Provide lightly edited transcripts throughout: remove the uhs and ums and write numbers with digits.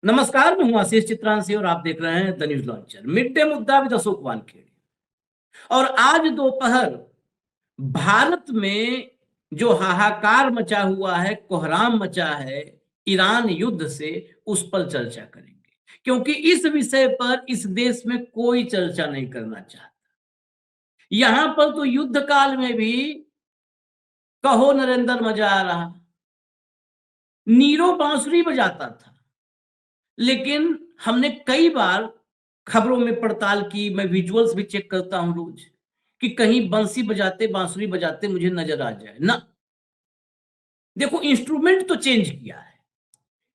नमस्कार, मैं हूं आशीष चित्रांशी और आप देख रहे हैं the news launcher. Mid day मुद्दा विद अशोक वानखेड़े। और आज दोपहर भारत में जो हाहाकार मचा हुआ है, कोहराम मचा है ईरान युद्ध से, उस पर चर्चा करेंगे, क्योंकि इस विषय पर इस देश में कोई चर्चा नहीं करना चाहता। यहां पर तो युद्ध काल में भी कहो नरेंद्र मजा आ रहा, नीरो बांसुरी बजाता था। लेकिन हमने कई बार खबरों में पड़ताल की, मैं विजुअल्स भी चेक करता हूं रोज, कि कहीं बंसी बजाते बांसुरी बजाते मुझे नजर आ जाए ना। देखो, इंस्ट्रूमेंट तो चेंज किया है।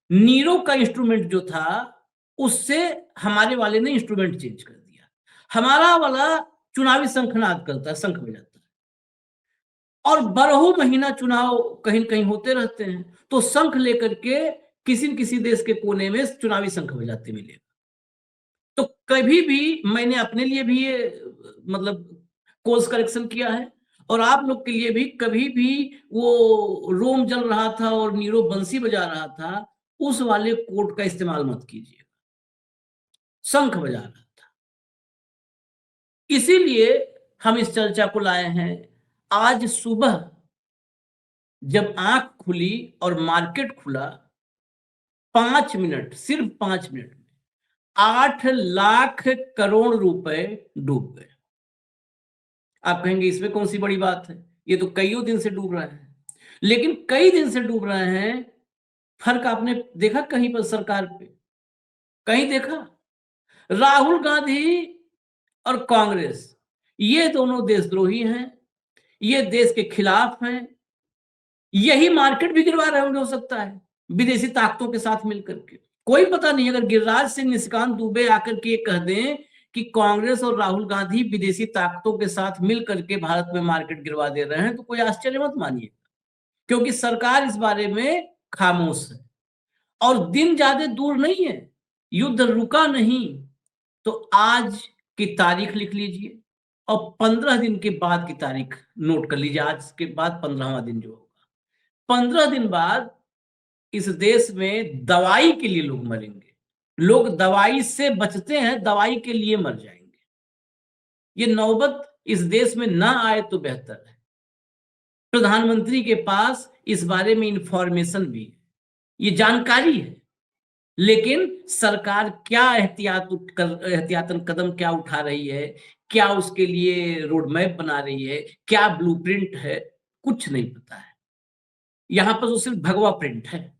नीरो का इंस्ट्रूमेंट जो था, उससे हमारे वाले ने इंस्ट्रूमेंट चेंज कर दिया। हमारा वाला चुनावी शंखनाद करता है, शंख बजाता है, और बारहों महीना चुनाव कहीं कहीं होते रहते हैं, तो शंख लेकर के किसी न किसी देश के कोने में चुनावी शंख बजाते मिलेगा। तो कभी भी मैंने अपने लिए भी ये मतलब कोर्स करेक्शन किया है, और आप लोग के लिए भी कभी भी वो रोम जल रहा था और नीरो बंसी बजा रहा था, उस वाले कोड का इस्तेमाल मत कीजिए। शंख बजा रहा था। इसीलिए हम इस चर्चा को लाए हैं। आज सुबह जब आंख खुली और मार्केट खुला, 5 मिनट, सिर्फ 5 मिनट में 8 लाख करोड़ रुपए डूब गए। आप कहेंगे इसमें कौन सी बड़ी बात है, ये तो कईयों दिन से डूब रहे हैं। लेकिन कई दिन से डूब रहे हैं, फर्क आपने देखा कहीं पर सरकार पे? कहीं देखा? राहुल गांधी और कांग्रेस, ये दोनों देशद्रोही हैं, ये देश के खिलाफ हैं। यही मार्केट भी गिरवा रहे होंगे, हो सकता है, विदेशी ताकतों के साथ मिलकर के। कोई पता नहीं, अगर गिरिराज सिंह, निशिकांत दुबे आकर के कह दें कि कांग्रेस और राहुल गांधी विदेशी ताकतों के साथ मिलकर के भारत में मार्केट गिरवा दे रहे हैं, तो कोई आश्चर्य मत मानिए, क्योंकि सरकार इस बारे में खामोश है। और दिन ज्यादा दूर नहीं है, युद्ध रुका नहीं। तो आज की तारीख लिख लीजिए और 15 दिन के बाद की तारीख नोट कर लीजिए। आज के बाद 15वां दिन जो होगा, 15 दिन बाद इस देश में दवाई के लिए लोग मरेंगे। लोग दवाई से बचते हैं, दवाई के लिए मर जाएंगे। ये नौबत इस देश में ना आए तो बेहतर है। प्रधानमंत्री के पास इस बारे में इंफॉर्मेशन भी है, ये जानकारी है, लेकिन सरकार क्या एहतियातन कदम क्या उठा रही है, क्या उसके लिए रोड मैप बना रही है, क्या ब्लूप्रिंट है, कुछ नहीं पता है। यहां पर तो सिर्फ भगवा प्रिंट है,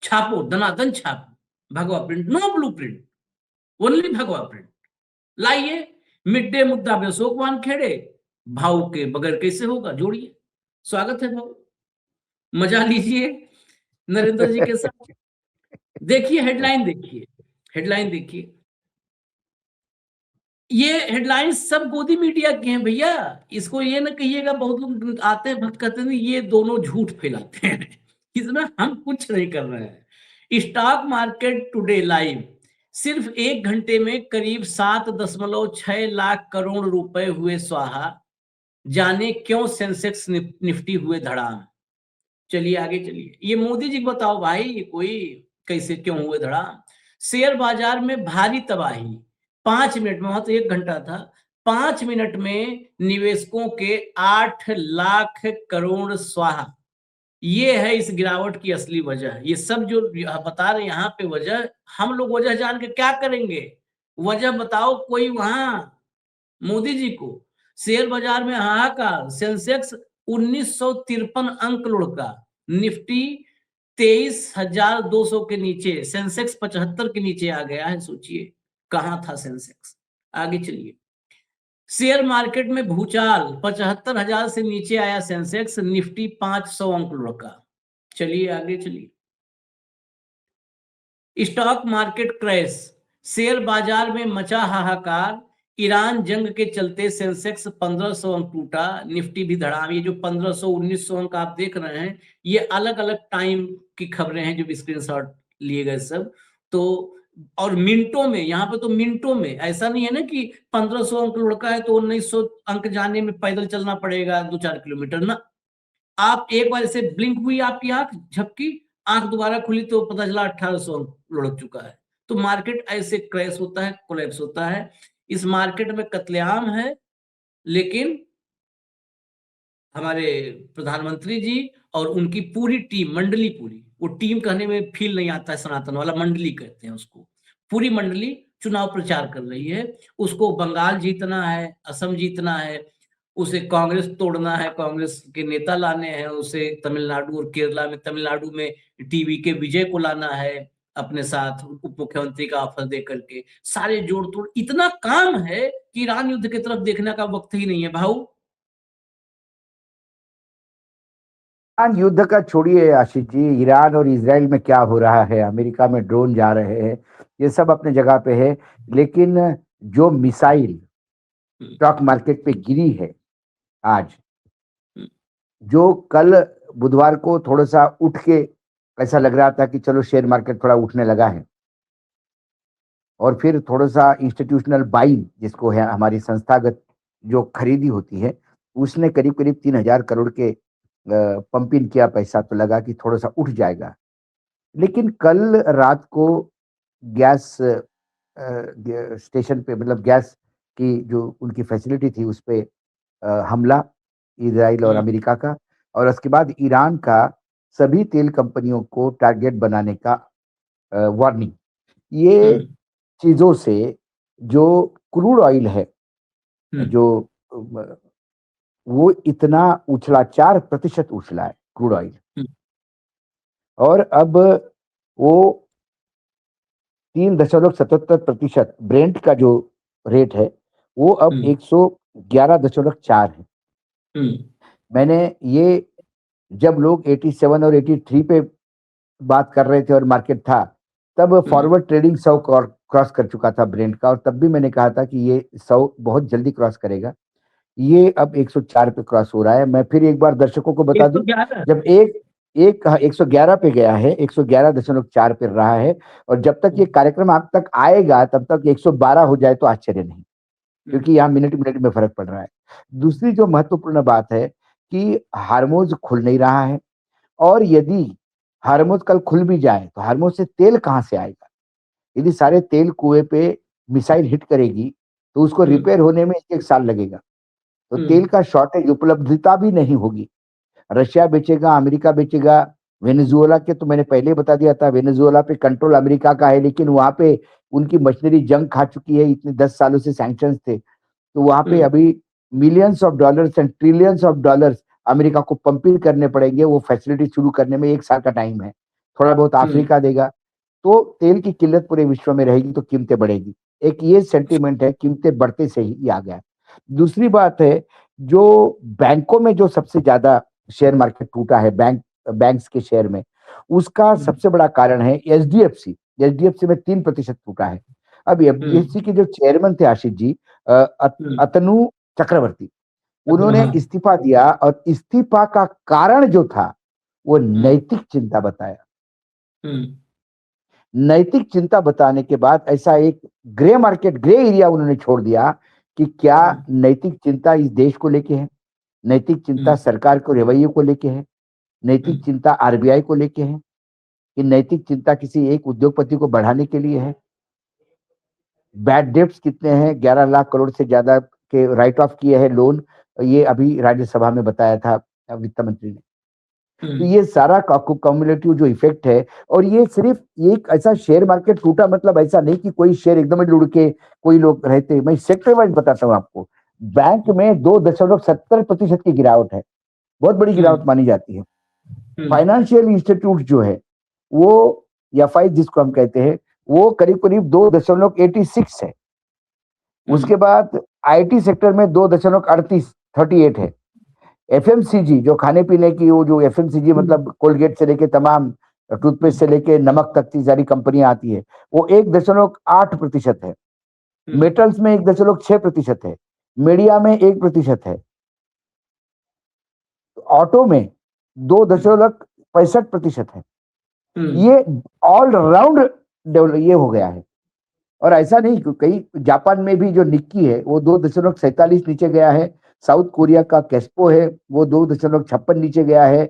छापो, दनादन छापो, भगवा प्रिंट, नो ब्लूप्रिंट, ओनली भगवा प्रिंट। लाइए मिड डे मुद्दा में अशोक वानखेड़े, भाव के बगैर कैसे होगा, जोड़िए। स्वागत है भाव, मजा लीजिए नरेंद्र जी के साथ। देखिए हेडलाइन, देखिए हेडलाइन, देखिए। ये हेडलाइन सब गोदी मीडिया के हैं भैया। इसको ये ना कहिएगा, बहुत लोग आते हैं भक्त कहते हैं ये दोनों झूठ फैलाते हैं। इसमें हम कुछ नहीं कर रहे हैं। स्टॉक मार्केट टुडे लाइव, सिर्फ 1 घंटे में करीब 7.6 लाख करोड़ रुपए हुए स्वाहा। जाने क्यों सेंसेक्स निफ्टी हुए धड़ाम। चलिए आगे चलिए। ये मोदी जी बताओ भाई, ये कोई कैसे क्यों हुए धड़ाम। शेयर बाजार में भारी तबाही, 5 मिनट में, वहां तो 1 घंटा था, 5 मिनट में निवेशकों के 8 लाख करोड़ स्वाहा। ये है इस गिरावट की असली वजह। ये सब जो बता रहे यहाँ पे वजह, हम लोग वजह जान के क्या करेंगे? वजह बताओ कोई वहां मोदी जी को। शेयर बाजार में हाहाकार, सेंसेक्स 1953 अंक लुढ़का, निफ्टी 23,200 के नीचे, सेंसेक्स 75 के नीचे आ गया है। सोचिए कहां था सेंसेक्स। आगे चलिए। शेयर मार्केट में भूचाल, 75,000 से नीचे आया सेंसेक्स, निफ्टी 500 अंक लुढ़का। चलिए आगे चलिए। स्टॉक मार्केट क्रैश, शेयर बाजार में मचा हाहाकार, ईरान जंग के चलते सेंसेक्स 1500 अंक टूटा, निफ्टी भी धड़ाम। ये जो 1500 1900 अंक आप देख रहे हैं, ये अलग अलग टाइम की खबरें हैं जो स्क्रीनशॉट लिए गए सब। तो और मिनटों में, यहाँ पे तो मिनटों में, ऐसा नहीं है ना कि 1500 अंक लुढ़का है तो 1900 अंक जाने में पैदल चलना पड़ेगा 2-4 किलोमीटर ना। आप एक बार से ब्लिंक हुई आपकी आंख, झपकी, आंख दोबारा खुली तो पता चला 1800 अंक लुढ़क चुका है। तो मार्केट ऐसे क्रैश होता है, कोलैप्स होता है। इस मार्केट में कत्लेआम है, लेकिन हमारे प्रधानमंत्री जी और उनकी पूरी टीम, मंडली पूरी, वो टीम कहने में फील नहीं आता है, सनातन वाला मंडली कहते हैं उसको, पूरी मंडली चुनाव प्रचार कर रही है। उसको बंगाल जीतना है, असम जीतना है, उसे कांग्रेस तोड़ना है, कांग्रेस के नेता लाने हैं, उसे तमिलनाडु और केरला में, तमिलनाडु में टीवी के विजय को लाना है अपने साथ उप मुख्यमंत्री का ऑफर दे करके। सारे जोड़ तोड़, इतना काम है कि ईरान युद्ध की तरफ देखने का वक्त ही नहीं है भाऊ। ईरान युद्ध का छोड़िए आशीष जी, ईरान और इसराइल में क्या हो रहा है, अमेरिका में ड्रोन जा रहे हैं, ये सब अपने जगह पे है। लेकिन जो मिसाइल स्टॉक मार्केट पे गिरी है आज, जो कल बुधवार को थोड़ा सा उठ के ऐसा लग रहा था कि चलो शेयर मार्केट थोड़ा उठने लगा है, और फिर थोड़ा सा इंस्टीट्यूशनल बाइंग जिसको है हमारी संस्थागत जो खरीदी होती है, उसने करीब करीब 3,000 करोड़ के पंप इन किया पैसा, तो लगा कि थोड़ा सा उठ जाएगा। लेकिन कल रात को गैस स्टेशन पे, मतलब गैस की जो उनकी फैसिलिटी थी उस पे हमला इजराइल और अमेरिका का, और उसके बाद ईरान का सभी तेल कंपनियों को टारगेट बनाने का वार्निंग। ये चीजों से जो क्रूड ऑयल है, जो वो इतना उछला, 4% उछला है क्रूड ऑयल, और अब वो 3.77% ब्रेंट का जो रेट है वो अब 111.4 है। मैंने ये, जब लोग 87 और 83 पे बात कर रहे थे और मार्केट था, तब फॉरवर्ड ट्रेडिंग 100 क्रॉस कर चुका था ब्रेंट का, और तब भी मैंने कहा था कि ये 100 बहुत जल्दी क्रॉस करेगा। ये अब 104 पे क्रॉस हो रहा है। मैं फिर एक बार दर्शकों को बता दूं, जब एक 111 पे गया है, 111.4 पे रहा है, और जब तक ये कार्यक्रम आप तक आएगा तब तक 112 हो जाए तो आश्चर्य नहीं, क्योंकि यहाँ मिनट मिनट में फर्क पड़ रहा है। दूसरी जो महत्वपूर्ण बात है कि हार्मोज खुल नहीं रहा है, और यदि हार्मोज कल खुल भी जाए तो हार्मोज से तेल कहां से आएगा? यदि सारे तेल कुएं पे मिसाइल हिट करेगी तो उसको रिपेयर होने में 1 साल लगेगा, तो तेल का शॉर्टेज, उपलब्धता भी नहीं होगी। रशिया बेचेगा, अमेरिका बेचेगा, वेनेजुएला के तो मैंने पहले बता दिया था, वेनेजुएला पे कंट्रोल अमेरिका का है, लेकिन वहां पे उनकी मशीनरी जंग खा चुकी है, इतने 10 सालों से सैंक्शंस थे, तो वहां पे अभी millions of dollars and trillions of dollars America को पंपिंग करने पड़ेंगे। वो फैसिलिटी शुरू करने में 1 साल का टाइम है। थोड़ा बहुत अफ्रीका देगा, तो तेल की किल्लत पूरे विश्व में रहेगी तो कीमतें बढ़ेगी। एक ये सेंटीमेंट है, कीमतें बढ़ते से ही आ गया। दूसरी बात है, जो बैंकों में जो सबसे ज्यादा शेयर मार्केट टूटा है, बैंक्स के शेयर में, उसका सबसे बड़ा कारण है एचडीएफसी में 3% टूटा है। अब एचडीएफसी के जो चेयरमैन थे आशीष जी, अतनु चक्रवर्ती, उन्होंने इस्तीफा दिया, और इस्तीफा का कारण जो था वो नैतिक चिंता बताया। नैतिक चिंता बताने के बाद ऐसा एक ग्रे एरिया उन्होंने छोड़ दिया कि क्या नैतिक चिंता इस देश को लेके है, नैतिक चिंता सरकार को रवैये को लेके है, नैतिक चिंता आरबीआई को लेके है, कि नैतिक चिंता किसी एक उद्योगपति को बढ़ाने के लिए है। बैड डेब्ट्स कितने हैं, 11 लाख करोड़ से ज्यादा के राइट ऑफ किए हैं लोन, ये अभी राज्यसभा में बताया था वित्त मंत्री ने। तो ये सारा कम्युलेटिव जो इफेक्ट है, और ये सिर्फ एक ऐसा शेयर मार्केट टूटा मतलब ऐसा नहीं कि कोई शेयर एकदम लुढ़ के कोई लोग रहते, मैं सेक्टर वाइज बताता हूँ आपको। बैंक में 2.70% की गिरावट है, बहुत बड़ी गिरावट मानी जाती है। फाइनेंशियल इंस्टीट्यूट जो है वो, या फाइव जिसको हम कहते हैं, वो करीब करीब 2.86 है। उसके बाद आईटी सेक्टर में 2.38 है। एफएमसीजी जो खाने पीने की, वो जो एफएमसीजी मतलब कोलगेट से लेके तमाम टूथपेस्ट से लेके नमक तक की सारी कंपनियां आती है, वो 1.8% है। मेटल्स में 1.6% है। मीडिया में 1% है। ऑटो में 2.65% है। ये ऑल राउंड ये हो गया है। और ऐसा नहीं, कई जापान में भी जो निक्की है वो 2.47 नीचे गया है। साउथ कोरिया का केस्पो है वो 2.56 नीचे गया है।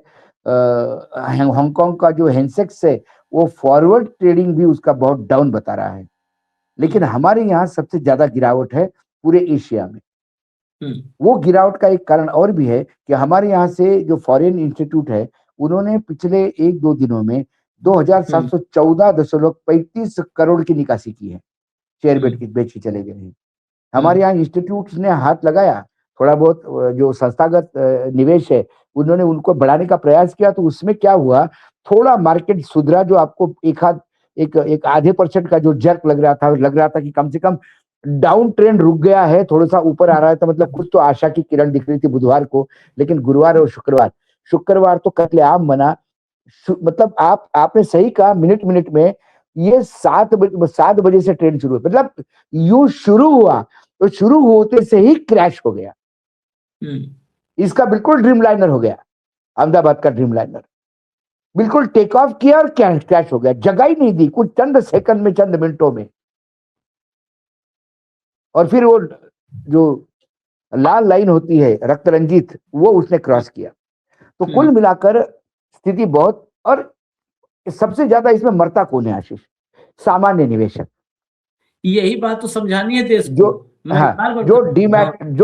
हांगकांग का जो हेंसेक्स है वो फॉरवर्ड ट्रेडिंग भी उसका बहुत डाउन बता रहा है। लेकिन हमारे यहाँ सबसे ज्यादा गिरावट है पूरे एशिया में। वो गिरावट का एक कारण और भी है कि हमारे यहाँ से जो फॉरेन इंस्टीट्यूट है, उन्होंने पिछले 1-2 दिनों में 2714.35 करोड़ की निकासी की है। शेयर बेच के चले गए हैं। हमारे यहाँ इंस्टीट्यूट ने हाथ लगाया, थोड़ा बहुत जो संस्थागत निवेश है उन्होंने उनको बढ़ाने का प्रयास किया, तो उसमें क्या हुआ, थोड़ा मार्केट सुधरा। जो आपको एक आधे % का जो जर्क लग रहा था कि कम से कम डाउन ट्रेंड रुक गया है, थोड़ा सा ऊपर आ रहा है, तो मतलब कुछ तो आशा की किरण दिख रही थी बुधवार को। लेकिन गुरुवार और शुक्रवार तो कत्लेआम बना। मतलब आपने सही कहा, मिनट में ये 7 बजे से ट्रेंड शुरू हुआ, मतलब यू शुरू हुआ तो शुरू होते से ही क्रैश हो गया। इसका बिल्कुल ड्रीम लाइनर हो गया, अहमदाबाद का ड्रीम लाइनर बिल्कुल टेक ऑफ किया और क्रैश हो गया, जगह ही नहीं दी कुछ चंद सेकंड में, चंद मिनटों में। और फिर वो जो लाल लाइन होती है रक्त रंजित, वो उसने क्रॉस किया। तो कुल मिलाकर स्थिति बहुत, और सबसे ज्यादा इसमें मरता कौन है आशीष? सामान्य निवेशक। यही बात तो समझानी है देश को। जो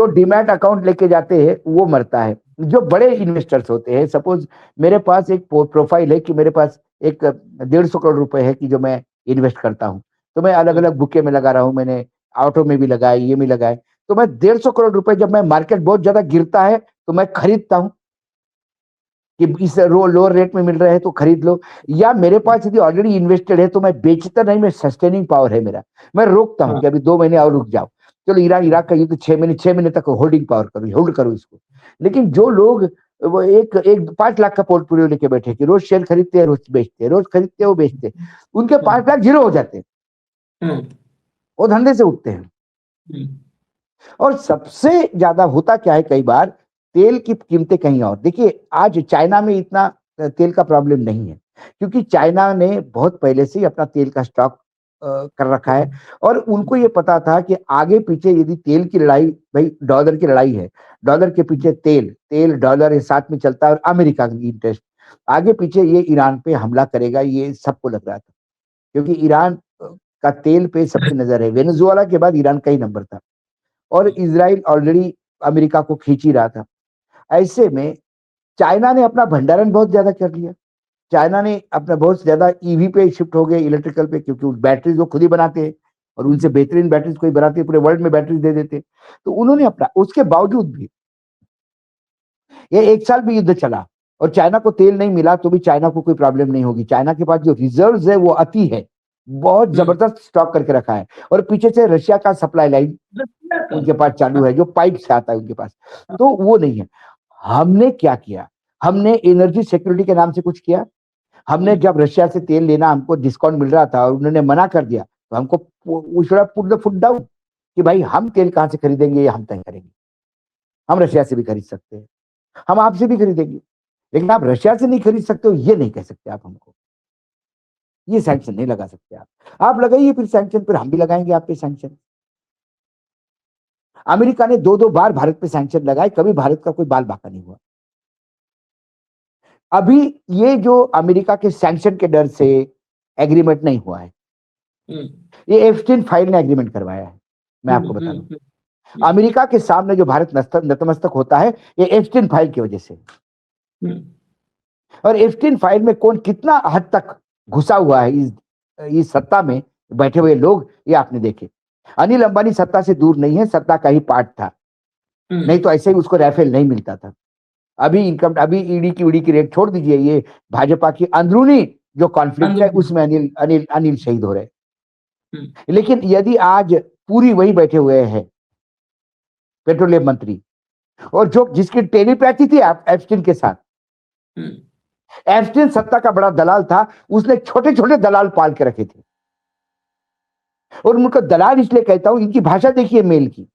डीमैट अकाउंट लेके जाते हैं वो मरता है। जो बड़े इन्वेस्टर्स होते हैं, सपोज मेरे पास एक प्रोफाइल है कि मेरे पास एक 150 करोड़ रुपए है कि जो मैं इन्वेस्ट करता हूं, तो मैं अलग अलग बुके में लगा रहा हूं, मैंने ऑटो में भी लगाए, ये में लगाए। तो मैं 150 करोड़ रुपए, जब मैं मार्केट बहुत ज्यादा गिरता है तो मैं खरीदता हूं कि इस लोअर रेट में मिल रहे हैं तो खरीद लो, या मेरे पास यदि ऑलरेडी इन्वेस्टेड है तो मैं बेचता नहीं, मैं सस्टेनिंग पावर है मेरा, मैं रोकता हूं कि अभी 2 महीने और रुक जाओ, चलो इराक का युद्ध 6 महीने तक होल्डिंग पावर करो, होल्ड करो इसको। लेकिन जो लोग वो एक 5 लाख का पोर्टफोलियो लेके बैठे कि रोज शेयर खरीदते हैं, रोज बेचते हैं, रोज खरीदते हैं, वो बेचते हैं, उनके 5 लाख जीरो हो जाते हैं, वो धंधे से उठते हैं। और सबसे ज्यादा होता क्या है, कई बार तेल की कीमतें कहीं और। देखिए आज चाइना में इतना तेल का प्रॉब्लम नहीं है, क्योंकि चाइना ने बहुत पहले से ही अपना तेल का स्टॉक कर रखा है, और उनको ये पता था कि आगे पीछे यदि तेल की लड़ाई, भाई डॉलर की लड़ाई है, डॉलर के पीछे तेल डॉलर ये साथ में चलता है, और अमेरिका की इंटरेस्ट, आगे पीछे ये ईरान पे हमला करेगा, ये सबको लग रहा था, क्योंकि ईरान का तेल पे सबकी नजर है। वेनेजुएला के बाद ईरान का ही नंबर था, और इजराइल ऑलरेडी अमेरिका को खींच ही रहा था। ऐसे में चाइना ने अपना भंडारण बहुत ज्यादा कर लिया, चाइना ने अपना बहुत ज्यादा ईवी पे शिफ्ट हो गए, इलेक्ट्रिकल पे, क्योंकि बैटरीज वो खुद ही बनाते हैं, और उनसे बेहतरीन बैटरीज कोई बनाते हैं, पूरे वर्ल्ड में बैटरीज दे देते। तो उन्होंने अपना, उसके बावजूद भी ये 1 साल भी युद्ध चला और चाइना को तेल नहीं मिला तो भी चाइना को कोई प्रॉब्लम नहीं होगी। चाइना के पास जो रिजर्व्स है वो अति है, बहुत जबरदस्त स्टॉक करके रखा है, और पीछे से रशिया का सप्लाई लाइन उनके पास चालू है, जो पाइप से आता है उनके पास, तो वो नहीं है। हमने क्या किया, हमने एनर्जी सिक्योरिटी के नाम से कुछ किया। हमने जब रशिया से तेल लेना, हमको डिस्काउंट मिल रहा था और उन्होंने मना कर दिया, तो हमको पुट द फुट डाउन कि भाई हम तेल कहां से खरीदेंगे, ये हम तय करेंगे। हम रशिया से भी खरीद सकते हैं, हम आपसे भी खरीदेंगे, लेकिन आप रशिया से नहीं खरीद सकते हो, ये नहीं कह सकते आप हमको। ये सैंक्शन नहीं लगा सकते आप लगाइए फिर सैंक्शन, फिर हम भी लगाएंगे आप पे सैंक्शन। अमेरिका ने 2-2 बार भारत पे सैंक्शन लगाए, कभी भारत का कोई बाल बाका नहीं हुआ। अभी ये जो अमेरिका के सैंक्शन के डर से एग्रीमेंट नहीं हुआ है, ये एप्स्टीन फाइल ने एग्रीमेंट करवाया है। मैं आपको बता दूं, अमेरिका के सामने जो भारत नतमस्तक होता है, ये एप्स्टीन फाइल की वजह से। और एप्स्टीन फाइल में कौन कितना हद तक घुसा हुआ है इस सत्ता में बैठे हुए लोग, ये आपने देखे। अनिल अंबानी सत्ता से दूर नहीं है, सत्ता का ही पार्ट था, नहीं तो ऐसे ही उसको राफेल नहीं मिलता था। अभी ईडी की रेट छोड़ दीजिए, ये भाजपा की अंदरूनी जो कॉन्फ्लिक्ट है उसमें अनिल शहीद हो रहे। लेकिन यदि आज पूरी वही बैठे हुए हैं पेट्रोलियम मंत्री, और जो जिसकी टेलीपैथी थी एप्स्टीन के साथ, एप्स्टीन सत्ता का बड़ा दलाल था, उसने छोटे छोटे दलाल पाल के रखे थे। और उनको दलाल इसलिए कहता हूं, इनकी भाषा देखिए मेल की,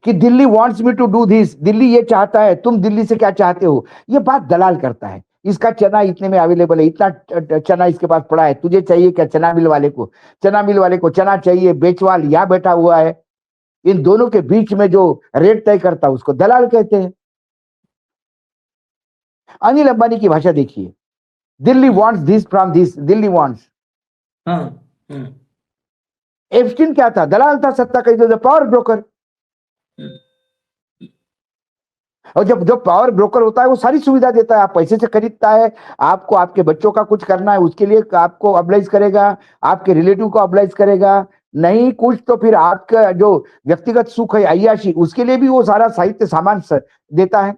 कि Delhi wants me to do this, Delhi ये चाहता है, तुम दिल्ली से क्या चाहते हो, ये बात दलाल करता है। इसका चना इतने में अवेलेबल है, इतना चना इसके पास पड़ा है, तुझे चाहिए क्या? चना मिल वाले को चना चाहिए, बेचवाल यहां बैठा हुआ है, इन दोनों के बीच में जो रेट तय करता है उसको दलाल कहते हैं। अनिल अंबानी की भाषा देखिए, Delhi wants this from this, Delhi wants. Epstein क्या था? दलाल था, सत्ता का पावर ब्रोकर। और जब जो पावर ब्रोकर होता है वो सारी सुविधा देता है, आप पैसे से खरीदता है, आपको आपके बच्चों का कुछ करना है उसके लिए आपको अब्लाइज करेगा, आपके रिलेटिव को अब्लाइज करेगा, नहीं कुछ तो फिर आपका जो व्यक्तिगत सुख है अय्याशी, उसके लिए भी वो सारा साहित्य सामान देता है।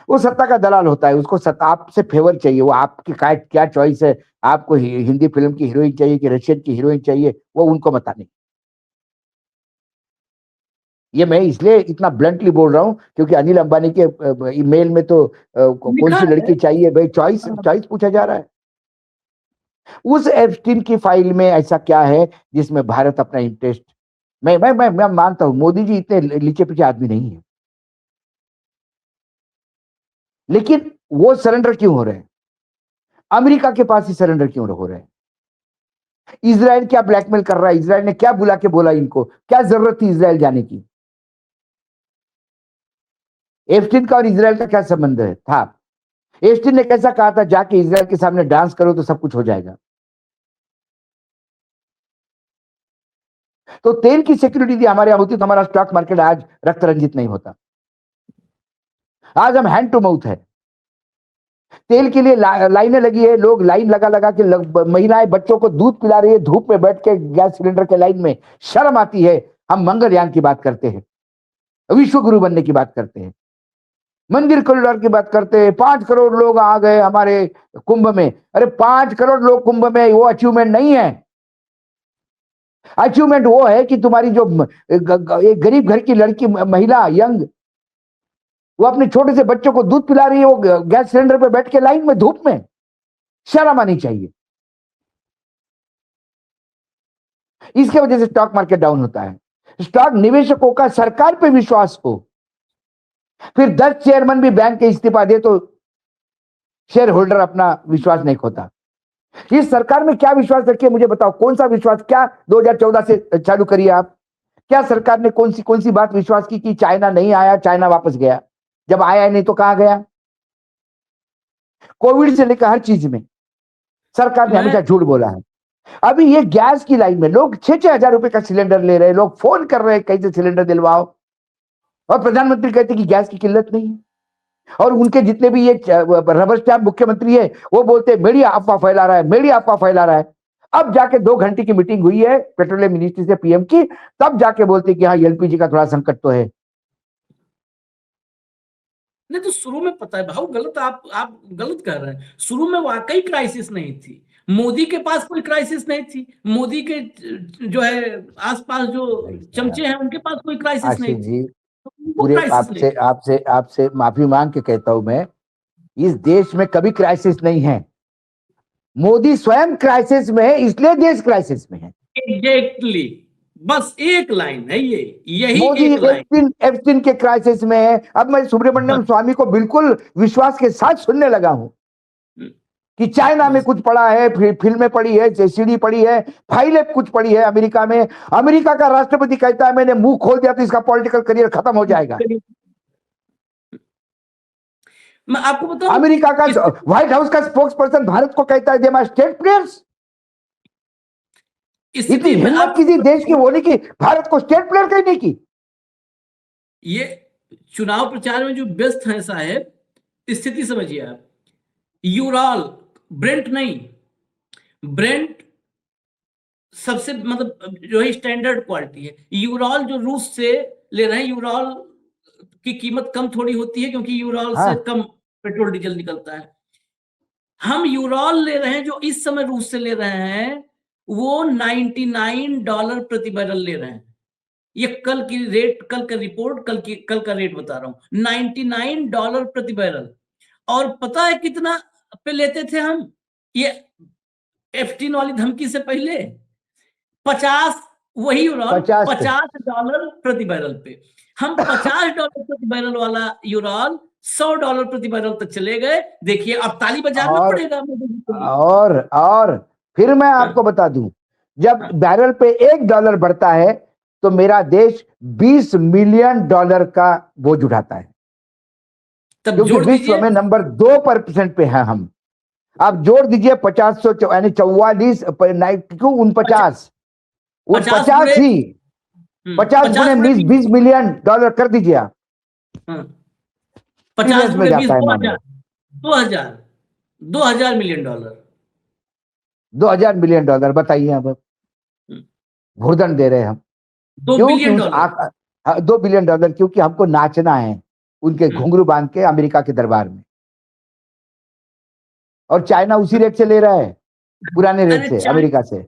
वो सत्ता का दलाल होता है, उसको सत्ता आपसे फेवर चाहिए, वो आपकी क्या चॉइस है, आपको हिंदी फिल्म की हीरोइन चाहिए कि रशियन की हीरोइन चाहिए, वो उनको बता नहीं। ये मैं इसलिए इतना ब्लंटली बोल रहा हूं क्योंकि अनिल अंबानी के ईमेल में तो कौन सी लड़की चाहिए भाई, चॉइस चॉइस पूछा जा रहा है। उस एप्स्टीन की फाइल में ऐसा क्या है जिसमें भारत अपना इंटरेस्ट, मैं मानता हूं मोदी जी इतने नीचे पीछे आदमी नहीं है, लेकिन वो सरेंडर क्यों हो रहे हैं? अमेरिका के पास ही सरेंडर क्यों हो रहे हैं? इजराइल क्या ब्लैकमेल कर रहा है? इजराइल ने क्या बुला के बोला इनको? क्या जरूरत थी इजराइल जाने की? एप्स्टीन का और इजराइल का क्या संबंध है था? एप्स्टीन ने कैसा कहा था, जाके इजराइल के सामने डांस करो तो सब कुछ हो जाएगा। तो तेल की सिक्योरिटी थी हमारे यहां होती तो हमारा स्टॉक मार्केट आज रक्त रंजित नहीं होता। आज हम हैंड टू माउथ है, तेल के लिए लाइनें लगी है, लोग लाइन लगा लगा के महिलाएं बच्चों को दूध पिला रही है धूप में बैठ के गैस सिलेंडर के लाइन में। शर्म आती है। हम मंगलयान की बात करते हैं, विश्व गुरु बनने की बात करते हैं, मंदिर कॉरिडोर की बात करते हैं, 5 करोड़ लोग आ गए हमारे कुंभ में। अरे 5 करोड़ लोग कुंभ में, वो अचीवमेंट नहीं है। अचीवमेंट वो है कि तुम्हारी जो एक गरीब घर की लड़की महिला यंग, वो अपने छोटे से बच्चों को दूध पिला रही है, वो गैस सिलेंडर पे बैठ के लाइन में धूप में। शर्म आनी चाहिए। इसके वजह से स्टॉक मार्केट डाउन होता है। स्टॉक निवेशकों का सरकार पे विश्वास हो, फिर 10 चेयरमैन भी बैंक के इस्तीफा दे तो शेयर होल्डर अपना विश्वास नहीं खोता। इस सरकार में क्या विश्वास रखिए मुझे बताओ, कौन सा विश्वास? क्या 2014 से चालू करिए आप, क्या सरकार ने कौन सी बात विश्वास की कि चाइना नहीं आया, चाइना वापस गया? जब आया नहीं तो कहां गया? कोविड से लेकर हर चीज में सरकार ने हमेशा झूठ बोला है। अभी ये गैस की लाइन में लोग 6-6 हजार रुपए का सिलेंडर ले रहे हैं, लोग फोन कर रहे हैं कहीं से सिलेंडर दिलवाओ, और प्रधानमंत्री कहते कि गैस की किल्लत नहीं है। और उनके जितने भी ये रबर स्टैम्प मुख्यमंत्री है वो बोलते हैं मीडिया अफवाह फैला रहा है, मीडिया अफवाह फैला रहा है। अब जाके 2 घंटे की मीटिंग हुई है पेट्रोलियम मिनिस्ट्री से पीएम की, तब जाके बोलते कि हाँ एलपीजी का थोड़ा संकट तो है। नहीं तो शुरू में पता है भाऊ, गलत आप गलत कह रहे हैं। शुरू में वाकई क्राइसिस नहीं थी, मोदी के पास कोई क्राइसिस नहीं थी, मोदी के जो है आसपास जो चमचे हैं उनके पास कोई क्राइसिस नहीं थी। पूरे आपसे माफी मांग के कहता हूं मैं, इस देश में कभी क्राइसिस नहीं है। मोदी स्वयं क्राइसिस में है, इसलिए देश क्राइसिस में है। एग्जैक्टली, बस एक लाइन है ये, यही मोदी एक लाइन। एप्स्टीन के क्राइसिस में है। अब मैं सुब्रमण्यम स्वामी को बिल्कुल विश्वास के साथ सुनने लगा हूं कि चाइना में कुछ पड़ा है, फिल्में पड़ी है, सीडी पड़ी है, फाइलें कुछ पड़ी है अमेरिका में। अमेरिका का राष्ट्रपति कहता है मैंने मुंह खोल दिया तो इसका पॉलिटिकल करियर खत्म हो जाएगा। मैं आपको बताऊं, अमेरिका का व्हाइट हाउस का स्पोक्स पर्सन भारत को कहता है दे आर स्टेट प्लेयर्स। इतनी हिम्मत किसी देश की होने की भारत को स्टेट प्लेयर कहने की। ये चुनाव प्रचार में जो व्यस्त है साहब, स्थिति समझिए आप। यूराल, ब्रेंट नहीं, ब्रेंट सबसे मतलब जो है स्टैंडर्ड क्वालिटी है। यूराल जो रूस से ले रहे हैं, यूराल की कीमत कम थोड़ी होती है क्योंकि यूराल से कम पेट्रोल डीजल निकलता है। हम यूराल ले रहे हैं जो इस समय रूस से ले रहे हैं, वो $99 प्रति बैरल ले रहे हैं। ये कल की रेट, कल का रिपोर्ट, कल का रेट बता रहा हूं, $99 प्रति बैरल। और पता है कितना पे लेते थे हम ये एप्स्टीन वाली धमकी से पहले? 50, वही यूराल $50 प्रति बैरल पे। हम $50 प्रति बैरल वाला यूराल $100 प्रति बैरल तक चले गए। देखिए अब ताली बजाना पड़ेगा। और फिर मैं आपको बता दूं, जब बैरल पे $1 बढ़ता है तो मेरा देश $20 मिलियन का बोझ उठाता है, क्योंकि विश्व में नंबर 2% पे है हम। आप जोड़ दीजिए 50 यानी 44 क्यों 49 वो 50 ही 50 गुने 20 मिलियन डॉलर कर दीजिए आप। 50 में जाता है 2000 मिलियन डॉलर 2000 मिलियन डॉलर बताइए अब भुर्दन दे रहे हम 2 बिलियन डॉलर 2 बिलियन डॉलर क्योंकि हमको नाचना है उनके घुंघरू बांध के अमेरिका के दरबार में। और चाइना उसी रेट से ले रहा है, पुराने रेट से अमेरिका से।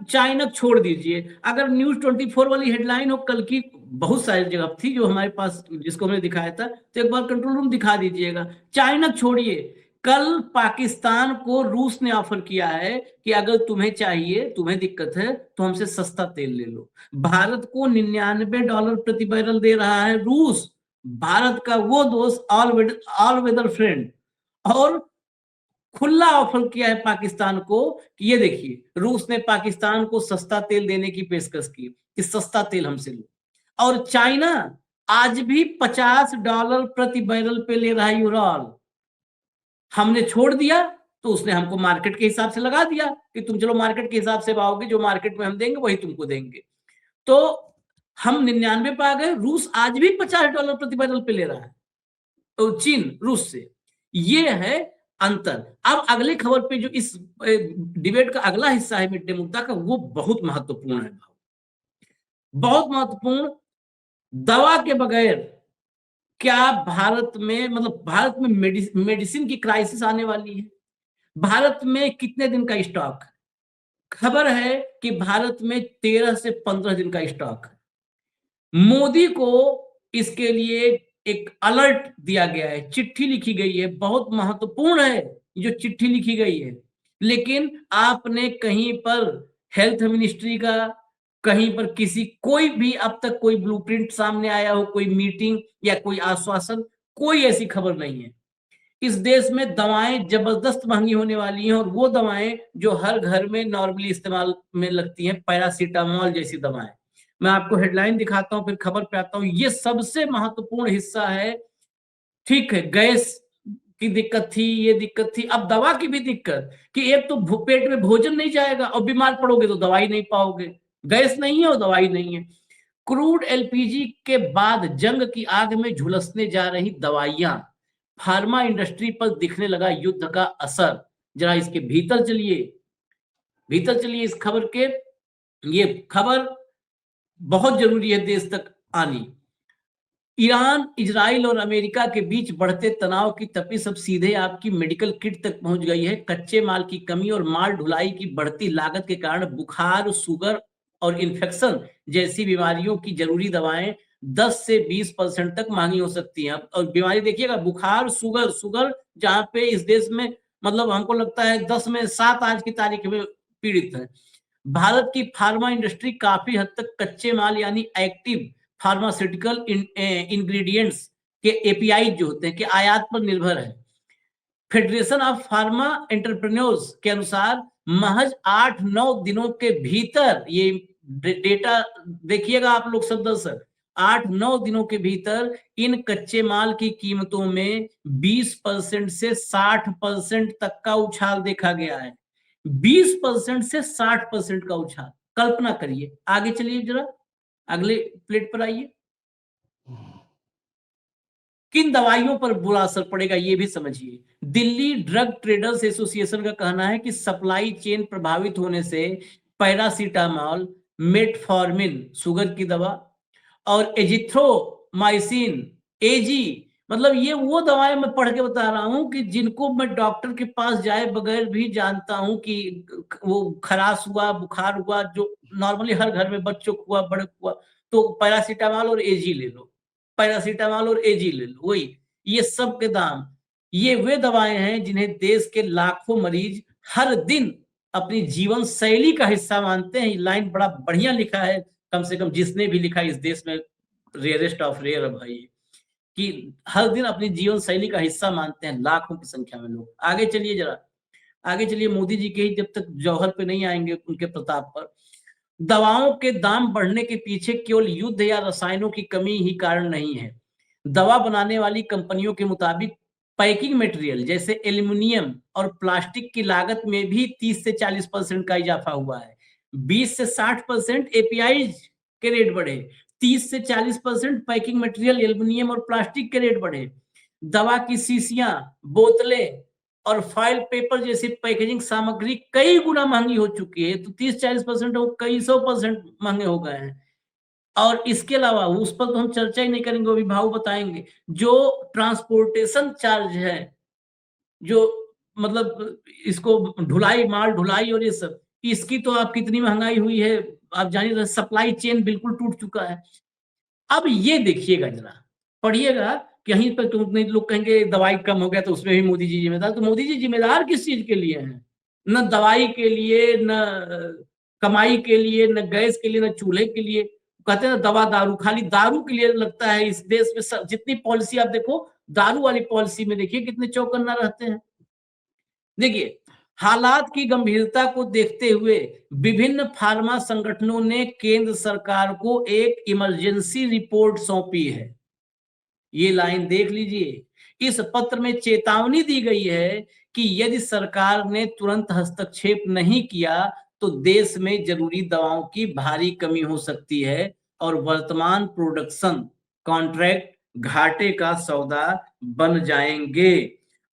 चाइना छोड़ दीजिए, अगर न्यूज 24 वाली हेडलाइन हो कल की, बहुत सारी जगह थी जो हमारे पास जिसको हमने दिखाया था, तो एक बार कंट्रोल रूम दिखा दीजिएगा। चाइना छोड़िए, कल पाकिस्तान को रूस ने ऑफर किया है कि अगर तुम्हें चाहिए, तुम्हें दिक्कत है तो हमसे सस्ता तेल ले लो। भारत को $99 प्रति बैरल दे रहा है रूस, भारत का वो दोस्त, ऑल वेदर फ्रेंड, और खुला ऑफर किया है पाकिस्तान को कि ये देखिए रूस ने पाकिस्तान को सस्ता तेल देने की पेशकश की कि सस्ता तेल हमसे लो। और चाइना आज भी $50 प्रति बैरल पे ले रहा है यूरोल। हमने छोड़ दिया तो उसने हमको मार्केट के हिसाब से लगा दिया कि तुम चलो मार्केट के हिसाब से पाओगे, जो मार्केट में हम देंगे वही तुमको देंगे। तो हम 99 पे आ गए, रूस आज भी $50 प्रति बैरल पे ले रहा है, तो चीन रूस से। ये है अंतर। अब अगले खबर पे जो इस डिबेट का अगला हिस्सा है मिड डे मुद्दा का, वो बहुत महत्वपूर्ण है, बहुत महत्वपूर्ण। दवा के बगैर क्या भारत में, मतलब भारत में मेडिसिन की क्राइसिस आने वाली है? भारत में कितने दिन का स्टॉक है? खबर है कि भारत में 13 से 15 दिन का स्टॉक है। मोदी को इसके लिए एक अलर्ट दिया गया है, चिट्ठी लिखी गई है, बहुत महत्वपूर्ण है जो चिट्ठी लिखी गई है। लेकिन आपने कहीं पर हेल्थ मिनिस्ट्री का, कहीं पर कोई भी अब तक कोई ब्लूप्रिंट सामने आया हो, कोई मीटिंग या कोई आश्वासन, कोई ऐसी खबर नहीं है। इस देश में दवाएं जबरदस्त महंगी होने वाली हैं, और वो दवाएं जो हर घर में नॉर्मली इस्तेमाल में लगती हैं, पैरासीटामोल जैसी दवाएं। मैं आपको हेडलाइन दिखाता हूं, फिर खबर पे आता हूं। ये सबसे महत्वपूर्ण हिस्सा है। ठीक है, गैस की दिक्कत थी, ये दिक्कत थी, अब दवा की भी दिक्कत कि एक तो पेट में भोजन नहीं जाएगा और बीमार पड़ोगे तो दवाई नहीं पाओगे। गैस नहीं है और दवाई नहीं है। क्रूड एलपीजी के बाद जंग की आग में झुलसने जा रही दवाइयां, फार्मा इंडस्ट्री पर दिखने लगा युद्ध का असर। जरा इसके भीतर चलिए इस खबर के। ये खबर बहुत जरूरी है देश तक आनी। ईरान, इजराइल और अमेरिका के बीच बढ़ते तनाव की तपिश अब सीधे आपकी मेडिकल किट तक पहुंच गई है। कच्चे माल की कमी और माल ढुलाई की बढ़ती लागत के कारण बुखार, शुगर और इन्फेक्शन जैसी बीमारियों की जरूरी दवाएं 10 से 20% तक महंगी हो सकती हैं। और बीमारी देखिएगा, बुखार, शुगर जहां पे इस देश में मतलब हमको लगता है 10 में 7 आज की तारीख में पीड़ित है। भारत की फार्मा इंडस्ट्री काफी हद तक कच्चे माल यानी एक्टिव फार्मास्यूटिकल इंग्रेडिएंट्स के एपीआई जो होते हैं के आयात पर निर्भर है। फेडरेशन ऑफ फार्मा एंटरप्रेन्योर्स के अनुसार महज 8-9 दिनों के भीतर, ये डेटा देखिएगा आप लोग सब दर्शक, 8-9 दिनों के भीतर इन कच्चे माल की कीमतों में 20% से 60% तक का उछाल देखा गया है। 20% से 60% का उछाल, कल्पना करिए। आगे चलिए जरा, अगले प्लेट पर आइए। किन दवाइयों पर बुरा असर पड़ेगा ये भी समझिए। दिल्ली ड्रग ट्रेडर्स एसोसिएशन का कहना है कि सप्लाई चेन प्रभावित होने से पैरासीटामोल, मेटफॉर्मिन शुगर की दवा और एजिथ्रोमाइसिन एजी, मतलब ये वो दवाएं मैं पढ़ के बता रहा हूं कि जिनको मैं डॉक्टर के पास जाए बगैर भी जानता हूं कि वो खराश हुआ, बुखार हुआ, जो नॉर्मली हर घर में बच्चों को हुआ, बड़े हुआ, तो पैरासीटामोल और एजी ले लो, पैरासीटामोल और एजी ले लो, वही ये सब के दाम। ये वे दवाएं हैं जिन्हें देश के लाखों मरीज हर दिन अपनी जीवन शैली का हिस्सा मानते हैं। लाइन बड़ा बढ़िया लिखा है, कम से कम जिसने भी लिखा इस देश में रेयरेस्ट ऑफ रेयर है भाई, कि हर दिन अपनी जीवन शैली का हिस्सा मानते हैं लाखों की संख्या में लोग। आगे चलिए जरा, आगे चलिए। मोदी जी के ही जब तक जौहर पे नहीं आएंगे उनके प्रताप पर। दवाओं के दाम बढ़ने के पीछे केवल युद्ध या रसायनों की कमी ही कारण नहीं है। दवा बनाने वाली कंपनियों के मुताबिक पैकिंग मटेरियल जैसे एल्युमिनियम और प्लास्टिक की लागत में भी 30 से 40% का इजाफा हुआ है। 20 से 60% एपीआई के रेट बढ़े, 30 से 40% पैकिंग मटेरियल एल्युमिनियम और प्लास्टिक के रेट बढ़े। दवा की शीशियां, बोतलें और फॉइल पेपर जैसी पैकेजिंग सामग्री कई गुना महंगी हो चुकी है। तो 30-40% वो कई 100% महंगे हो गए हैं। और इसके अलावा उस पर तो हम चर्चा ही नहीं करेंगे, अभी भाव बताएंगे। जो ट्रांसपोर्टेशन चार्ज है, जो मतलब इसको ढुलाई, माल ढुलाई और ये सब, इसकी तो आप कितनी महंगाई हुई है आप जानिए। सप्लाई चेन बिल्कुल टूट चुका है। अब ये देखिएगा जरा, पढ़िएगा, कहीं पर तो लोग कहेंगे दवाई कम हो गया तो उसमें भी मोदी जी जिम्मेदार। तो मोदी जी जिम्मेदार किस चीज के लिए हैं? न दवाई के लिए, न कमाई के लिए, न गैस के लिए, न चूल्हे के लिए। कहते हैं दवा दारू, खाली दारू के लिए लगता है इस देश में जितनी पॉलिसी आप देखो, दारू वाली पॉलिसी में देखिए कितने चौकन्ना रहते हैं। देखिए, हालात की गंभीरता को देखते हुए विभिन्न फार्मा संगठनों ने केंद्र सरकार को एक इमरजेंसी रिपोर्ट सौंपी है। ये लाइन देख लीजिए। इस पत्र में चेतावनी दी गई है कि यदि सरकार ने तुरंत हस्तक्षेप नहीं किया तो देश में जरूरी दवाओं की भारी कमी हो सकती है और वर्तमान प्रोडक्शन कॉन्ट्रैक्ट घाटे का सौदा बन जाएंगे।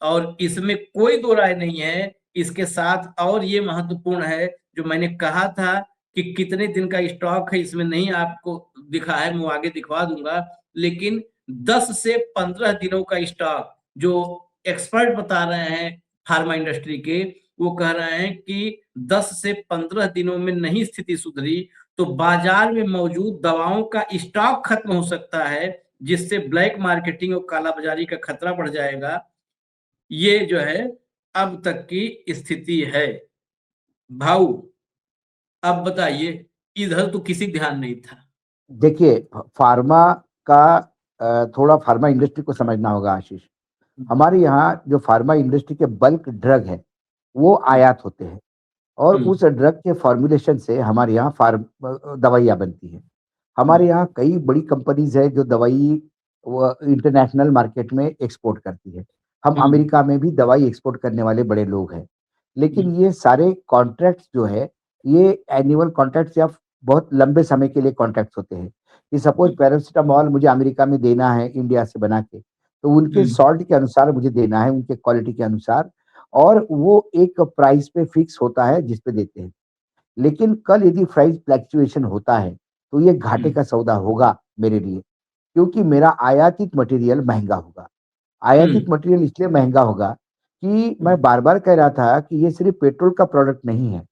और इसमें कोई दो राय नहीं है। इसके साथ और ये महत्वपूर्ण है, जो मैंने कहा था कि कितने दिन का स्टॉक है, इसमें नहीं आपको दिखा है, मैं आगे दिखवा दूंगा। लेकिन 10 से 15 दिनों का स्टॉक, जो एक्सपर्ट बता रहे हैं फार्मा इंडस्ट्री के, वो कह रहे हैं कि 10 से 15 दिनों में नहीं स्थिति सुधरी तो बाजार में मौजूद दवाओं का स्टॉक खत्म हो सकता है, जिससे ब्लैक मार्केटिंग और कालाबाजारी का खतरा बढ़ जाएगा। ये जो है अब तक की स्थिति है। भाऊ, अब बताइए, इधर तो किसी ध्यान नहीं था। देखिए, फार्मा का थोड़ा फार्मा इंडस्ट्री को समझना होगा आशीष। हमारे यहाँ जो फार्मा इंडस्ट्री के बल्क ड्रग है वो आयात होते हैं, और उस ड्रग के फॉर्मुलेशन से हमारे यहाँ दवाइयाँ बनती हैं। हमारे यहाँ कई बड़ी कंपनीज है जो दवाई इंटरनेशनल मार्केट में एक्सपोर्ट करती है। हम अमेरिका में भी दवाई एक्सपोर्ट करने वाले बड़े लोग हैं। लेकिन ये सारे कॉन्ट्रैक्ट्स जो है, ये एनुअल कॉन्ट्रैक्ट्स या बहुत लंबे समय के लिए कॉन्ट्रैक्ट्स होते हैं। कि सपोज पैरासिटामोल मुझे अमेरिका में देना है इंडिया से बना के, तो उनके सॉल्ट के अनुसार मुझे देना है, उनके क्वालिटी के अनुसार, और वो एक प्राइस पे फिक्स होता है जिस पे देते हैं। लेकिन कल यदि प्राइस फ्लक्चुएशन होता है तो ये घाटे का सौदा होगा मेरे लिए, क्योंकि मेरा आयातित मटेरियल महंगा होगा। आयातित मटेरियल इसलिए महंगा होगा कि मैं बार बार कह रहा था कि ये सिर्फ पेट्रोल का प्रोडक्ट नहीं है।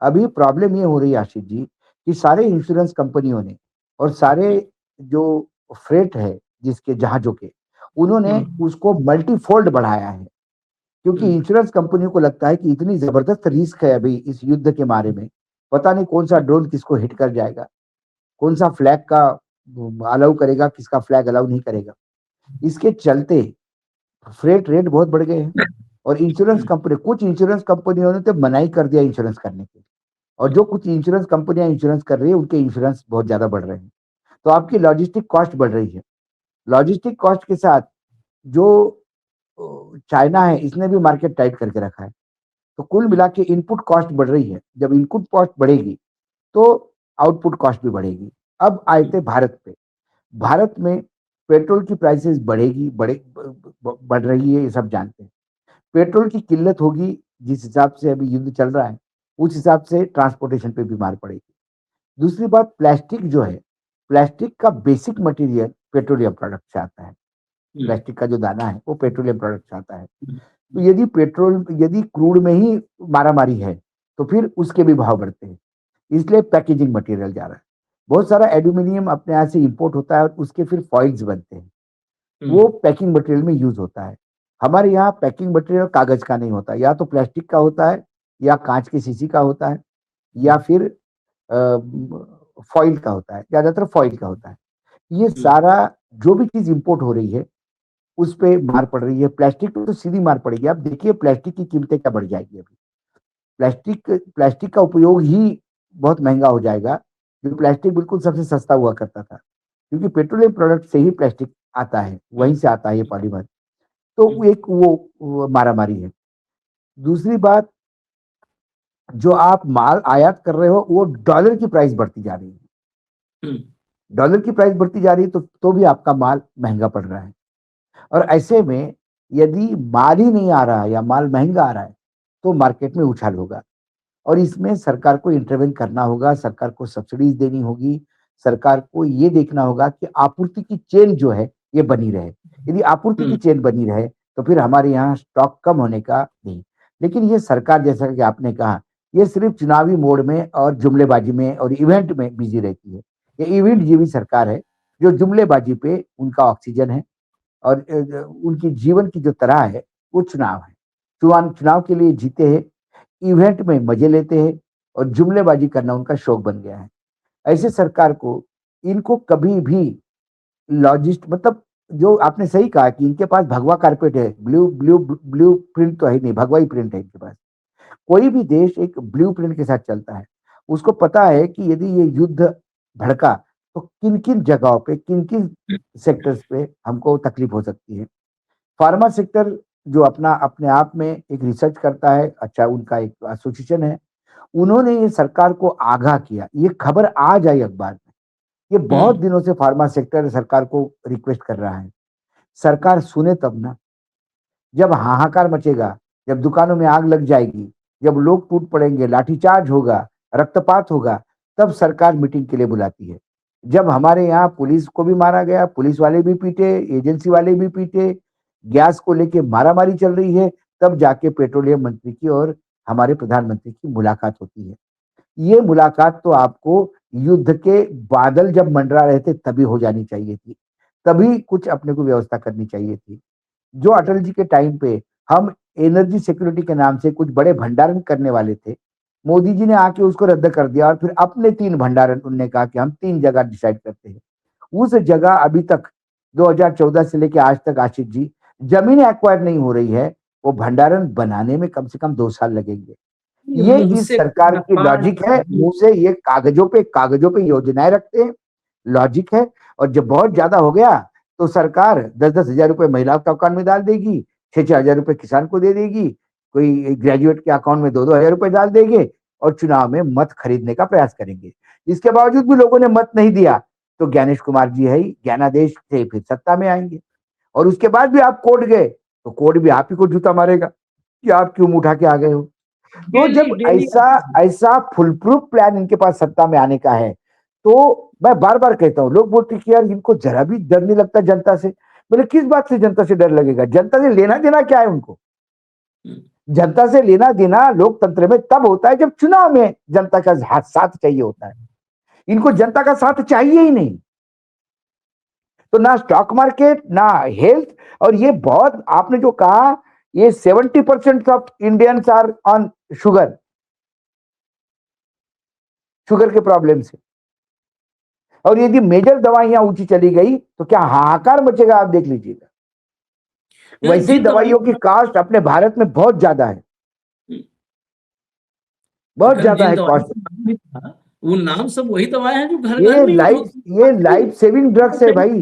अभी प्रॉब्लम ये हो रही है आशीष जी कि सारे इंश्योरेंस कंपनियों ने और सारे जो फ्रेट है जिसके जहाजों के, उन्होंने उसको मल्टीफोल्ड बढ़ाया है। क्योंकि इंश्योरेंस कंपनियों को लगता है कि इतनी जबरदस्त रिस्क है अभी इस युद्ध के बारे में, पता नहीं कौन सा ड्रोन किसको हिट कर जाएगा, कौन सा फ्लैग का अलाउ करेगा, किसका फ्लैग अलाउ नहीं करेगा। इसके चलते फ्रेट रेट बहुत बढ़ गए हैं। और इंश्योरेंस कंपनी, कुछ इंश्योरेंस कंपनियों ने तो मनाही कर दिया इंश्योरेंस करने की, और जो कुछ इंश्योरेंस कंपनियां इंश्योरेंस कर रही है उनके इंश्योरेंस बहुत ज्यादा बढ़ रहे हैं। तो आपकी लॉजिस्टिक कॉस्ट बढ़ रही है। लॉजिस्टिक कॉस्ट के साथ जो चाइना है, इसने भी मार्केट टाइट करके रखा है। तो कुल मिला के इनपुट कॉस्ट बढ़ रही है। जब इनपुट कॉस्ट बढ़ेगी तो आउटपुट कॉस्ट भी बढ़ेगी। अब आए थे भारत पे। भारत में पेट्रोल की प्राइसेस बढ़ रही है, ये सब जानते हैं। पेट्रोल की किल्लत होगी, जिस हिसाब से अभी युद्ध चल रहा है उस हिसाब से ट्रांसपोर्टेशन पे भी मार पड़ेगी। दूसरी बात, प्लास्टिक जो है, प्लास्टिक का बेसिक मटेरियल पेट्रोलियम प्रोडक्ट से आता है। प्लास्टिक का जो दाना है वो पेट्रोलियम प्रोडक्ट से आता है। तो यदि क्रूड में ही मारामारी है तो फिर उसके भी भाव बढ़ते हैं। इसलिए पैकेजिंग मटेरियल जा रहा है। बहुत सारा एल्यूमिनियम अपने यहाँ से इंपोर्ट होता है और उसके फिर फॉइल्स बनते हैं, वो पैकिंग मटेरियल में यूज होता है। हमारे यहाँ पैकिंग मटेरियल कागज का नहीं होता, या तो प्लास्टिक का होता है, या कांच की शीशी का होता है, या फिर फॉइल का होता है, ज्यादातर फॉइल का होता है। ये सारा जो भी चीज इंपोर्ट हो रही है उस पे मार पड़ रही है। प्लास्टिक पे तो सीधी मार पड़ेगी। आप देखिए प्लास्टिक की कीमतें क्या बढ़ जाएगी अभी। प्लास्टिक का उपयोग ही बहुत महंगा हो जाएगा। जो प्लास्टिक बिल्कुल सबसे सस्ता हुआ करता था, क्योंकि पेट्रोलियम प्रोडक्ट से ही प्लास्टिक आता है, वहीं से आता है ये पॉलीमर। तो एक वो मारामारी है। दूसरी बात, जो आप माल आयात कर रहे हो वो डॉलर की प्राइस बढ़ती जा रही है, डॉलर की प्राइस बढ़ती जा रही है, तो भी आपका माल महंगा पड़ रहा है। और ऐसे में यदि माल ही नहीं आ रहा है या माल महंगा आ रहा है तो मार्केट में उछाल होगा, और इसमें सरकार को इंटरवेन करना होगा, सरकार को सब्सिडीज देनी होगी, सरकार को ये देखना होगा कि आपूर्ति की चेन जो है ये बनी रहे। यदि आपूर्ति की चेन बनी रहे तो फिर हमारे यहाँ स्टॉक कम होने का नहीं। लेकिन ये सरकार, जैसा कि आपने कहा, ये सिर्फ चुनावी मोड में और जुमलेबाजी में और इवेंट में बिजी रहती है। ये इवेंट जीवी सरकार है, जो जुमलेबाजी पे उनका ऑक्सीजन है, और उनकी जीवन की जो तरह है वो चुनाव है। चुनाव के लिए जीते हैं, इवेंट में मजे लेते हैं, और जुमलेबाजी करना उनका शौक बन गया है। ऐसे सरकार को, इनको कभी भी लॉजिस्ट, मतलब जो आपने सही कहा कि इनके पास भगवा कारपेट है, ब्लू ब्लू ब्लू प्रिंट तो है नहीं, भगवा ही प्रिंट है इनके पास। कोई भी देश एक ब्लू प्रिंट के साथ चलता है। उसको पता है कि यदि ये युद्ध भड़का तो किन किन जगहों पे, किन किन सेक्टर्स पे हमको तकलीफ हो सकती है। फार्मा सेक्टर जो अपना अपने आप में एक रिसर्च करता है, अच्छा उनका एक एसोसिएशन है, उन्होंने ये सरकार को आगाह किया, ये खबर आ जाए अखबार में। ये बहुत दिनों से फार्मा सेक्टर सरकार को रिक्वेस्ट कर रहा है, सरकार सुने तब ना। जब हाहाकार मचेगा, जब दुकानों में आग लग जाएगी, जब लोग टूट पड़ेंगे, लाठीचार्ज होगा, रक्तपात होगा, तब सरकार मीटिंग के लिए बुलाती है। जब हमारे यहाँ पुलिस को भी मारा गया, पुलिस वाले भी पीटे, एजेंसी वाले भी पीटे, गैस को लेके मारामारी चल रही है, तब जाके पेट्रोलियम मंत्री की और हमारे प्रधानमंत्री की मुलाकात होती है। ये मुलाकात तो आपको युद्ध के बादल जब मंडरा रहे थे तभी हो जानी चाहिए थी, तभी कुछ अपने को व्यवस्था करनी चाहिए थी। जो अटल जी के टाइम पे हम एनर्जी सिक्योरिटी के नाम से कुछ बड़े भंडारण करने वाले थे, मोदी जी ने आके उसको रद्द कर दिया, और फिर अपने 3 भंडारण, उन्होंने कहा कि हम 3 जगह डिसाइड करते हैं। उस जगह अभी तक 2014 से लेके आज तक, आशीष जी, जमीन एक्वायर नहीं हो रही है। वो भंडारण बनाने में कम से कम 2 साल लगेंगे। ये मुंह इस से सरकार की लॉजिक है, मुंह से ये कागजों पे योजनाएं रखते हैं, लॉजिक है। और जब बहुत ज्यादा हो गया तो सरकार 10-10 हजार रुपए महिलाओं के अकाउंट में डाल देगी, 6-6 हजार रुपए किसान को दे देगी, कोई ग्रेजुएट के अकाउंट में 2-2 हजार रुपए डाल देंगे, और चुनाव में मत खरीदने का प्रयास करेंगे। इसके बावजूद भी लोगों ने मत नहीं दिया तो ज्ञानेश कुमार जी है ही, ज्ञानादेश से फिर सत्ता में आएंगे। और उसके बाद भी आप कोर्ट गए तो कोर्ट भी आप ही को जूता मारेगा कि आप क्यों उठा के आ गए हो। तो जब ऐसा ऐसा फुल प्रूफ प्लान इनके पास सत्ता में आने का है, तो मैं बार बार कहता हूँ, लोग बोलते कि यार इनको जरा भी डर नहीं लगता जनता से। बोले किस बात से जनता से डर लगेगा, जनता से लेना देना क्या है उनको। जनता से लेना देना लोकतंत्र में तब होता है जब चुनाव में जनता का साथ चाहिए होता है। इनको जनता का साथ चाहिए ही नहीं, तो ना स्टॉक मार्केट, ना हेल्थ। और ये बहुत, आपने जो कहा, ये 70% of Indians are on sugar के प्रॉब्लम से। और यदि मेजर दवाइयां ऊंची चली गई तो क्या हाहाकार मचेगा, आप देख लीजिएगा। वैसे ही दवाइयों की कास्ट अपने भारत में बहुत ज्यादा है, बहुत ज्यादा है कॉस्ट। वो नाम सब वही दवाएं हैं जो घर घर में ये लाइफ सेविंग ड्रग्स है भाई,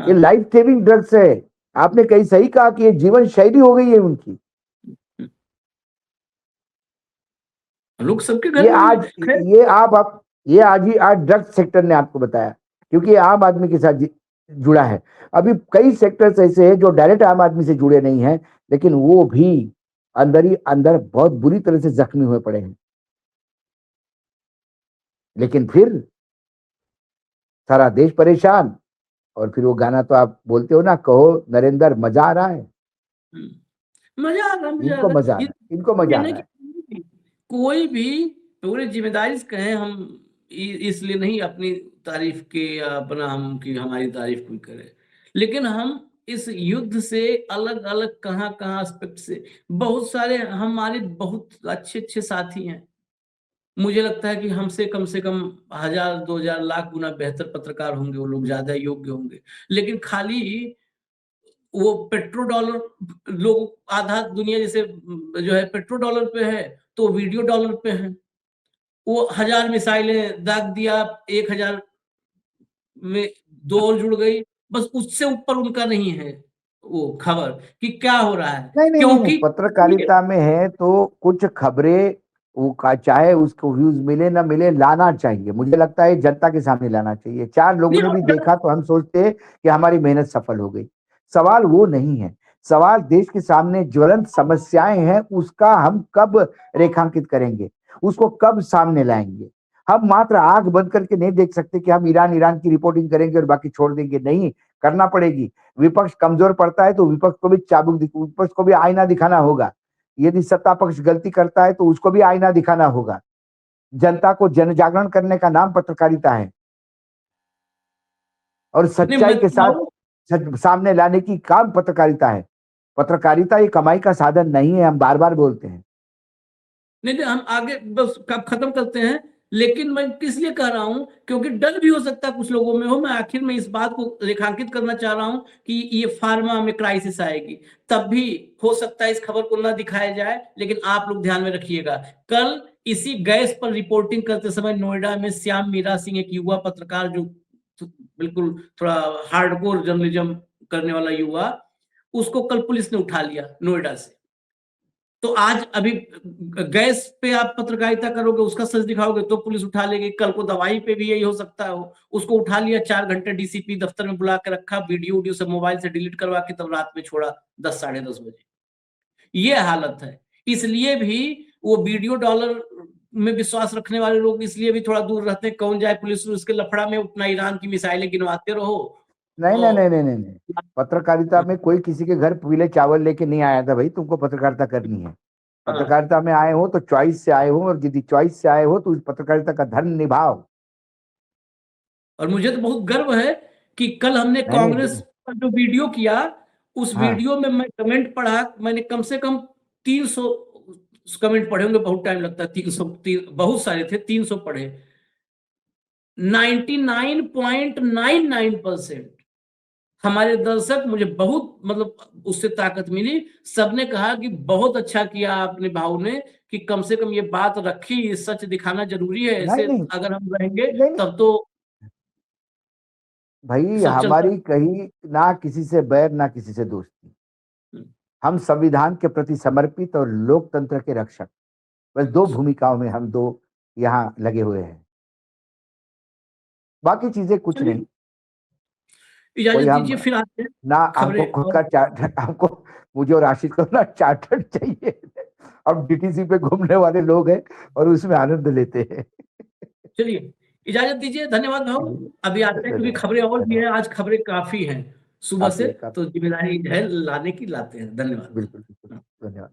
ये लाइफ सेविंग ड्रग्स है। आपने कहीं सही कहा कि ये जीवन शैली हो गई है उनकी। लोग सबके घर में ये आज ड्रग्स सेक्टर ने आपको बताया, क्योंकि ये आम आदमी के साथ जुड़ा है। अभी कई सेक्टर्स ऐसे हैं जो डायरेक्ट आम आदमी से जुड़े नहीं हैं, लेकिन वो भी अंदर ही अंदर बहुत बुरी तरह से जख्मी हुए पड़े हैं। लेकिन फिर सारा देश परेशान, और फिर वो गाना तो आप बोलते हो ना, कहो नरेंद्र मजा आ रहा है। मजा आ रहा है, इनको मजा आ रहा है, इनको मजा आ रहा है। कोई भी पूरी जिम्मेदारी से कहें, हम इसलिए नहीं अपनी तारीफ के या अपना हम कि हमारी तारीफ कोई करे, लेकिन हम इस युद्ध से अलग अलग कहाँ एस्पेक्ट से, बहुत सारे हमारे बहुत अच्छे साथी हैं। मुझे लगता है कि हमसे कम से कम 1000-2000 लाख गुना बेहतर पत्रकार होंगे, वो लोग ज्यादा योग्य होंगे। लेकिन खाली वो पेट्रो डॉलर, लोग आधा दुनिया जैसे जो है पेट्रो डॉलर पे है तो वीडियो डॉलर पे है। वो 1000 मिसाइलें दाग दिया, 1000 में 2 और जुड़ गई, बस उससे ऊपर उनका नहीं है। वो खबर कि क्या हो रहा है, नहीं नहीं नहीं, क्योंकि पत्रकारिता में है तो कुछ खबरें वो चाहे उसको व्यूज मिले ना मिले लाना चाहिए, मुझे लगता है जनता के सामने लाना चाहिए। 4 लोगों नहीं ने और भी देखा तो हम सोचते हैं कि हमारी मेहनत सफल हो गई। सवाल वो नहीं है, सवाल देश के सामने ज्वलंत समस्याएं हैं, उसका हम कब रेखांकित करेंगे, उसको कब सामने लाएंगे। हम मात्र आंख बंद करके नहीं देख सकते कि हम ईरान ईरान की रिपोर्टिंग करेंगे और बाकी छोड़ देंगे, नहीं, करना पड़ेगी। विपक्ष कमजोर पड़ता है तो विपक्ष को भी विपक्ष को भी आईना दिखाना होगा। यदि सत्ता पक्ष गलती करता है तो उसको भी आईना दिखाना होगा। जनता को जन जागरण करने का नाम पत्रकारिता है और नहीं सच्चाई मैं के साथ सामने लाने की काम पत्रकारिता है। पत्रकारिता ये कमाई का साधन नहीं है, हम बार बार बोलते हैं। नहीं नहीं, हम आगे बस कब खत्म करते हैं, लेकिन मैं किस लिए कह रहा हूं, क्योंकि डर भी हो सकता है कुछ लोगों में हो। मैं आखिर में इस बात को रेखांकित करना चाह रहा हूं कि ये फार्मा में क्राइसिस आएगी, तब भी हो सकता है इस खबर को ना दिखाया जाए। लेकिन आप लोग ध्यान में रखिएगा, कल इसी गैस पर रिपोर्टिंग करते समय नोएडा में श्याम मीरा सिंह, एक युवा पत्रकार जो बिल्कुल थोड़ा हार्डकोर जर्नलिज्म करने वाला युवा, उसको कल पुलिस ने उठा लिया नोएडा से। तो आज अभी गैस पे आप पत्रकारिता करोगे, उसका सच दिखाओगे तो पुलिस उठा लेगी। कल को दवाई पे भी यही हो सकता है। उसको उठा लिया, 4 घंटे डीसीपी दफ्तर में बुला के रखा, वीडियो से मोबाइल से डिलीट करवा के तब रात में छोड़ा 10 साढ़े 10 बजे। ये हालत है। इसलिए भी वो वीडियो डॉलर में विश्वास रखने वाले लोग इसलिए भी थोड़ा दूर रहते हैं। कौन जाए पुलिस उसके लफड़ा में, अपना ईरान की मिसाइलें गिनवाते रहो। नहीं नहीं नहीं नहीं नहीं नहीं, पत्रकारिता में कोई किसी के घर पीले चावल लेके नहीं आया था भाई, तुमको पत्रकारिता करनी है। पत्रकारिता में आए हो तो चॉइस से आए हो, और यदि चॉइस से आए हो तो उस पत्रकारिता का धर्म निभाओ। और मुझे तो बहुत गर्व है कि कल हमने नहीं नहीं कांग्रेस का जो वीडियो किया, उस हाँ वीडियो में मैं कमेंट पढ़ा, मैंने कम से कम 300 कमेंट पढ़े होंगे, बहुत टाइम लगता है। 300 बहुत सारे थे, 300 पढ़े। 99.99% हमारे दर्शक, मुझे बहुत मतलब उससे ताकत मिली। सबने कहा कि बहुत अच्छा किया आपने भाव ने, कि कम से कम ये बात रखी, ये सच दिखाना जरूरी है। नहीं ऐसे नहीं अगर हम रहेंगे नहीं नहीं तब तो भाई, सब चलता। हमारी कहीं ना किसी से बैर ना किसी से दोस्ती। हम संविधान के प्रति समर्पित और लोकतंत्र के रक्षक, बस 2 भूमिकाओं में हम 2 यहाँ लगे हुए हैं, बाकी चीजें कुछ नहीं। कोई इजाजत हम दीजिए, फिर आते हैं ना, हमको खबरें खुद और। का चार्टर, हमको, मुझे और आशिष को ना चार्टर चाहिए। हम डीटीसी पे घूमने वाले लोग हैं और उसमें आनंद लेते हैं। चलिए इजाजत दीजिए, धन्यवाद भाऊ। अभी आते हैं, क्योंकि धन्यवाद खबरें और भी धन्यवाद। हैं, आज खबरें काफी हैं सुबह काफी से। है तो काफी। जिम्मेदारी है लाने की, लाते हैं। धन्यवाद। बिल्कुल बिल्कुल, धन्यवाद।